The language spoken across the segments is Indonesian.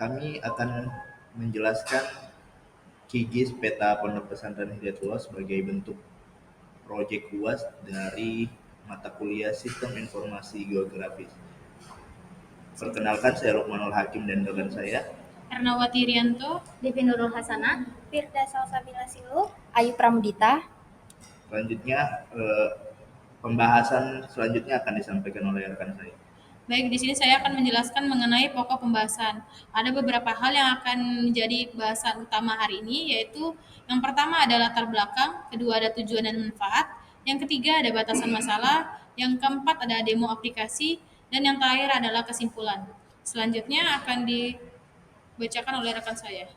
kami akan menjelaskan KIGIS Peta Pondok Pesantren Hidayatullah sebagai bentuk proyek UAS dari mata kuliah Sistem Informasi Geografis. Perkenalkan, saya Lukmanul Hakim dan rekan saya Ernawati Rianto, Devi Nurul Hasanah, Firda Salsabila Silu, Ayu Pramudita. Selanjutnya, pembahasan selanjutnya akan disampaikan oleh rekan saya. baik, di sini saya akan menjelaskan mengenai pokok pembahasan. Ada beberapa hal yang akan menjadi bahasan utama hari ini, yaitu yang pertama ada latar belakang, kedua ada tujuan dan manfaat, yang ketiga ada batasan masalah, yang keempat ada demo aplikasi, dan yang terakhir adalah kesimpulan. Selanjutnya akan dibacakan oleh rekan saya.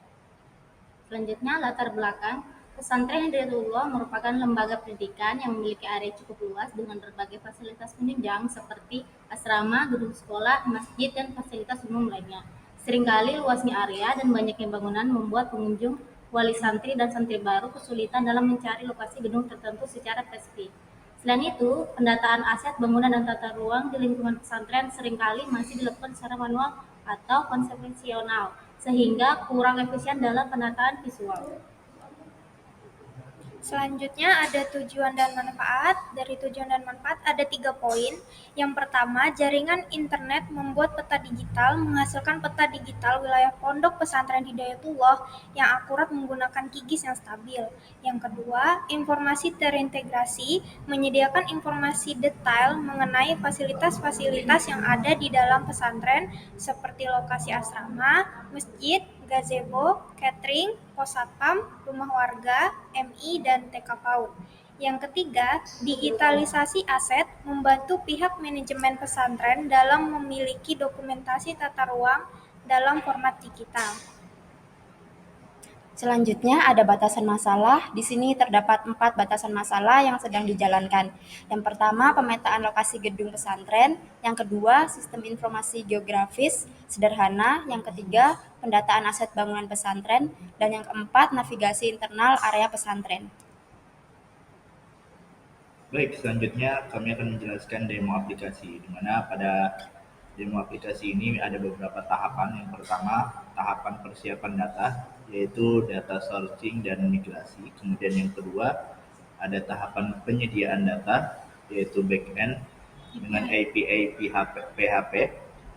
Selanjutnya, latar belakang. Pesantren Hidayatullah merupakan lembaga pendidikan yang memiliki area cukup luas dengan berbagai fasilitas penunjang seperti asrama, gedung sekolah, masjid, dan fasilitas umum lainnya. Seringkali luasnya area dan banyaknya bangunan membuat pengunjung, wali santri, dan santri baru kesulitan dalam mencari lokasi gedung tertentu secara spesifik. Selain itu, pendataan aset, bangunan, dan tata ruang di lingkungan pesantren seringkali masih dilakukan secara manual atau konsepsional, sehingga kurang efisien dalam penataan visual. Selanjutnya ada tujuan dan manfaat. Dari tujuan dan manfaat ada 3 poin. Yang pertama, jaringan internet membuat peta digital menghasilkan peta digital wilayah pondok pesantren Hidayatullah yang akurat menggunakan QGIS yang stabil. Yang kedua, informasi terintegrasi menyediakan informasi detail mengenai fasilitas-fasilitas yang ada di dalam pesantren seperti lokasi asrama, masjid, gazebo, catering, pos satpam, rumah warga, MI, dan TK PAUD. Yang ketiga, digitalisasi aset membantu pihak manajemen pesantren dalam memiliki dokumentasi tata ruang dalam format digital. Selanjutnya ada batasan masalah. Di sini terdapat 4 batasan masalah yang sedang dijalankan. Yang pertama, pemetaan lokasi gedung pesantren. Yang kedua, sistem informasi geografis sederhana. Yang ketiga, pendataan aset bangunan pesantren. Dan yang keempat, navigasi internal area pesantren. Baik, selanjutnya kami akan menjelaskan demo aplikasi, di mana pada demo aplikasi ini ada beberapa tahapan. Yang pertama, tahapan persiapan data, yaitu data sourcing dan migrasi. Kemudian yang kedua, ada tahapan penyediaan data, yaitu backend dengan API PHP.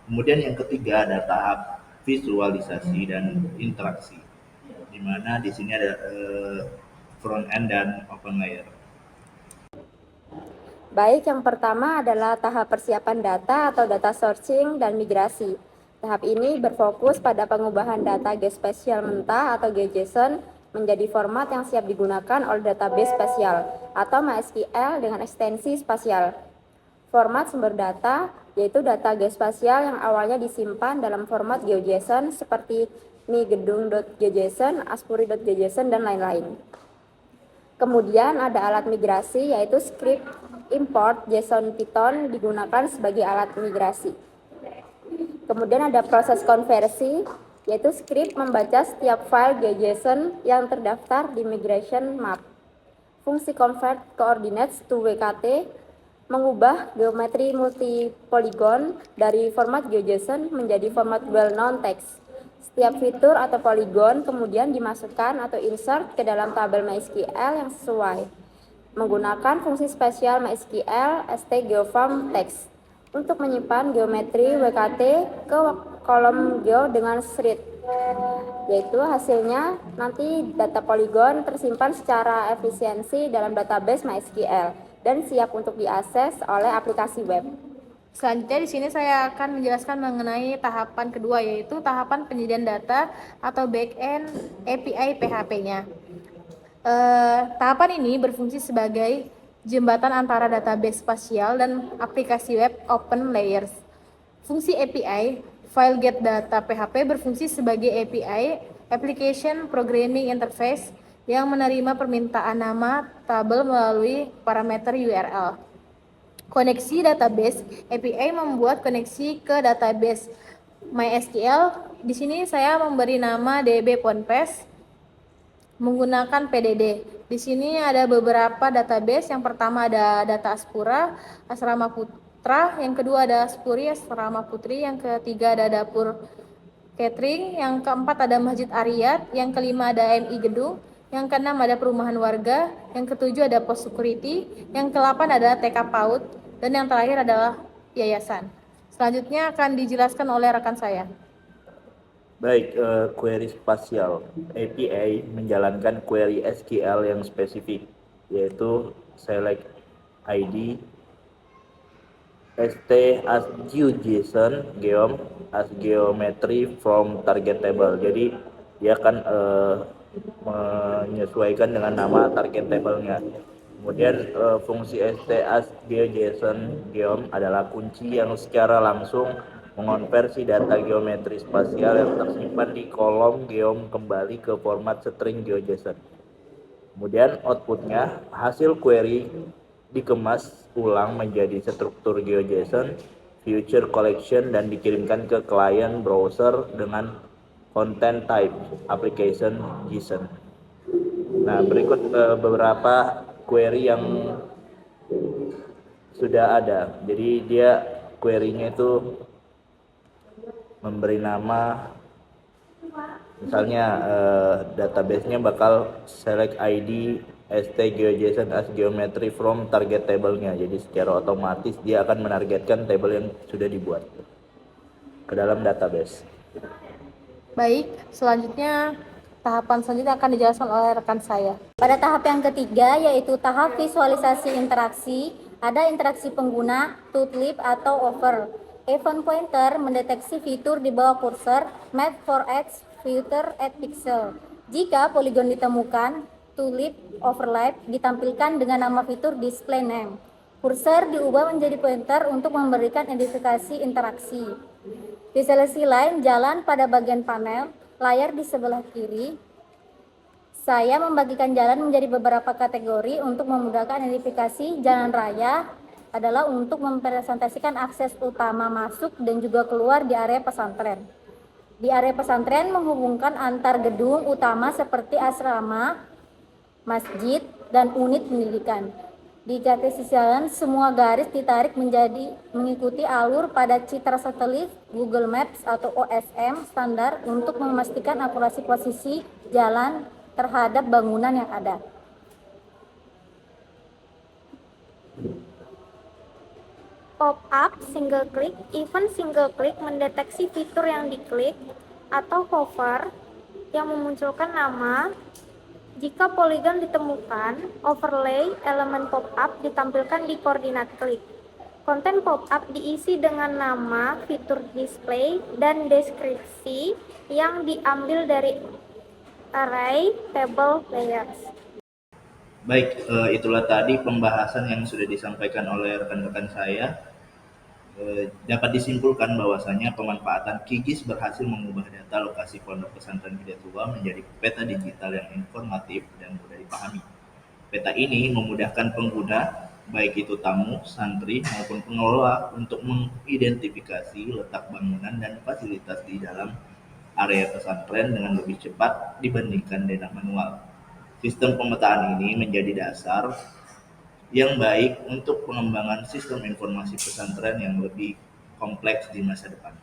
Kemudian yang ketiga ada tahap visualisasi dan interaksi, di mana di sini ada front end dan open layer. Baik, yang pertama adalah tahap persiapan data atau data sourcing dan migrasi. Tahap ini berfokus pada pengubahan data geospasial mentah atau GeoJSON menjadi format yang siap digunakan oleh database spasial atau MySQL dengan ekstensi spasial. Format sumber data yaitu data geospasial yang awalnya disimpan dalam format GeoJSON seperti migedung.geojson, aspuri.geojson, dan lain-lain. Kemudian ada alat migrasi yaitu script import JSON Python digunakan sebagai alat migrasi. Kemudian ada proses konversi yaitu script membaca setiap file JSON yang terdaftar di migration map. Fungsi convert coordinates to WKT mengubah geometri multipolygon dari format GeoJSON menjadi format well-known text. Setiap fitur atau poligon kemudian dimasukkan atau insert ke dalam tabel MySQL yang sesuai menggunakan fungsi spesial MySQL stgeoform text untuk menyimpan geometri WKT ke kolom geo dengan thread, yaitu hasilnya nanti data poligon tersimpan secara efisiensi dalam database MySQL dan siap untuk diakses oleh aplikasi web. Selanjutnya di sini saya akan menjelaskan mengenai tahapan kedua, yaitu tahapan penyediaan data atau backend API PHP-nya. Tahapan ini berfungsi sebagai jembatan antara database spasial dan aplikasi web open layers. Fungsi API, File Get Data PHP, berfungsi sebagai API, Application Programming Interface, yang menerima permintaan nama tabel melalui parameter URL. Koneksi database, API membuat koneksi ke database MySQL. Di sini saya memberi nama DB Ponpes menggunakan PDD. Di sini ada beberapa database. Yang pertama ada data Aspura, Asrama Putra, yang kedua ada Aspuri, Asrama Putri, yang ketiga ada dapur catering, yang keempat ada Masjid Ariyat, yang kelima ada AMI Gedung, yang keenam ada perumahan warga, yang ketujuh ada pos security, yang kedelapan ada TK PAUD, dan yang terakhir adalah yayasan. Selanjutnya akan dijelaskan oleh rekan saya. Baik, query spasial. API menjalankan query SQL yang spesifik, yaitu select ID, st as GeoJSON, geom as geometry from target table. Jadi dia akan menyesuaikan dengan nama target table-nya. Kemudian fungsi st as GeoJSON geom adalah kunci yang secara langsung mengonversi data geometri spasial yang tersimpan di kolom geom kembali ke format string GeoJSON. Kemudian outputnya, hasil query dikemas ulang menjadi struktur GeoJSON, feature collection, dan dikirimkan ke klien browser dengan content type application JSON. Nah, berikut beberapa query yang sudah ada. Jadi dia query-nya itu memberi nama, misalnya database-nya bakal select ID st GeoJSON as geometry from target table-nya. Jadi secara otomatis dia akan menargetkan table yang sudah dibuat ke dalam database. Baik, selanjutnya tahapan selanjutnya akan dijelaskan oleh rekan saya. Pada tahap yang ketiga, yaitu tahap visualisasi interaksi, ada interaksi pengguna, TutLib atau Over. Event Pointer mendeteksi fitur di bawah kursor, Map for X, Filter at Pixel. Jika poligon ditemukan, TutLib Overlap ditampilkan dengan nama fitur Display Name. Kursor diubah menjadi pointer untuk memberikan identifikasi interaksi. Visualisasi lain jalan pada bagian panel, layar di sebelah kiri. Saya membagikan jalan menjadi beberapa kategori untuk memudahkan identifikasi. Jalan raya adalah untuk mempresentasikan akses utama masuk dan juga keluar di area pesantren. Di area pesantren menghubungkan antar gedung utama seperti asrama, masjid, dan unit pendidikan. Di garis jalan, semua garis ditarik menjadi mengikuti alur pada citra satelit Google Maps atau OSM standar untuk memastikan akurasi posisi jalan terhadap bangunan yang ada. Pop-up single click, event single click mendeteksi fitur yang diklik atau hover yang memunculkan nama. Jika poligon ditemukan, overlay elemen pop-up ditampilkan di koordinat klik. Konten pop-up diisi dengan nama, fitur display, dan deskripsi yang diambil dari array table layers. Baik, itulah tadi pembahasan yang sudah disampaikan oleh rekan-rekan saya. Dapat disimpulkan bahwasanya pemanfaatan QGIS berhasil mengubah data lokasi pondok pesantren Hidayatullah menjadi peta digital yang informatif dan mudah dipahami. Peta ini memudahkan pengguna, baik itu tamu, santri, maupun pengelola untuk mengidentifikasi letak bangunan dan fasilitas di dalam area pesantren dengan lebih cepat dibandingkan dengan manual. Sistem pemetaan ini menjadi dasar yang baik untuk pengembangan sistem informasi pesantren yang lebih kompleks di masa depan.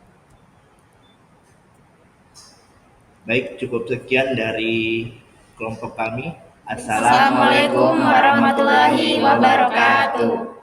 Baik, cukup sekian dari kelompok kami. Assalamualaikum warahmatullahi wabarakatuh.